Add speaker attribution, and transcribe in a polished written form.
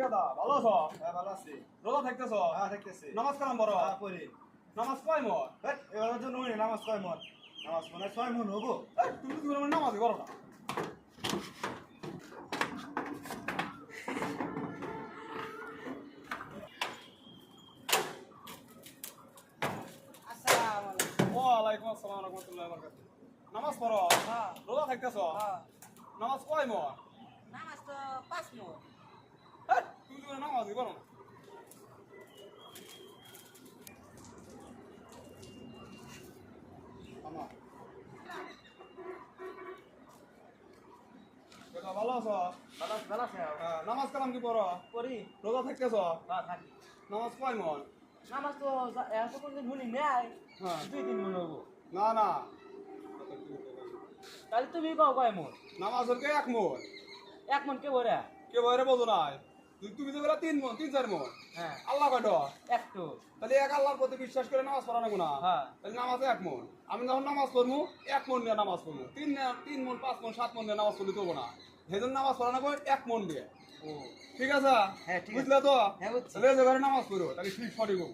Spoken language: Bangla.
Speaker 1: দাদা ভালো আছো?
Speaker 2: হ্যাঁ ভালো আছি।
Speaker 1: রোজা থাকতেছ?
Speaker 2: হ্যাঁ দেখতেছি।
Speaker 1: নামাজ কালাম বড়?
Speaker 2: হ্যাঁ পড়ি।
Speaker 1: নামাজ কয় মন?
Speaker 2: এবার জন্য নামাজ কয় মন? নামাজ মনে হয় 6 মন হবো।
Speaker 1: তুমি তো মানে নামাজই করো না।
Speaker 3: আসসালামু আলাইকুম।
Speaker 1: ওয়ালাইকুম আসসালাম ওয়া রাহমাতুল্লাহি ওয়া বারাকাতুহু। নামাজ পড়ো?
Speaker 3: হ্যাঁ।
Speaker 1: রোজা থাকতেছ?
Speaker 3: হ্যাঁ।
Speaker 1: নামাজ কয় মন?
Speaker 3: নামাজ তো 5 মণ।
Speaker 1: তুমি তো মানে নামাজই করো না। আমা দাদা ভালো আছো?
Speaker 2: ভালো আছে।
Speaker 1: নামাজ কালাম কি পড়ো?
Speaker 2: পড়ি।
Speaker 1: রোজা থাকতেছ?
Speaker 2: হ্যাঁ থাকি।
Speaker 1: নামাজ কয় মন?
Speaker 2: নামাজ তো এত কোনদিন শুনি নাই।
Speaker 1: হ্যাঁ।
Speaker 2: 2-3 মন হবো।
Speaker 1: না না
Speaker 2: তাহলে তুমি কও কয় মন?
Speaker 1: নামাজ হলকে 1 মন।
Speaker 2: 1 মন কে বলে?
Speaker 1: কে বাইরে বোঝো নাই তুমি তো বলে 3 মন 3-4 মন।
Speaker 2: হ্যাঁ।
Speaker 1: আল্লাহ কয়টা?
Speaker 2: একটু।
Speaker 1: তাহলে এক আল্লাহর প্রতি বিশ্বাস করে নামাজ পড়া না
Speaker 2: হ্যাঁ।
Speaker 1: তাহলে নামাজ 1 মন। আমি যখন নামাজ পড়বো 1 মন দিয়ে নামাজ পড়বো 3 মন 5 মন 7 মন দিয়ে নামাজ পড়লে তো না সেজন্য নামাজ পড়া না 1 মন দিয়ে।
Speaker 2: ও
Speaker 1: ঠিক আছে?
Speaker 2: হ্যাঁ, ঠিক আছে।
Speaker 1: বুঝলে তো?
Speaker 2: হ্যাঁ, বুঝছি।
Speaker 1: তাহলে যে ঘরে নামাজ পড়ো তাহলে ঠিক সঠিক হোক।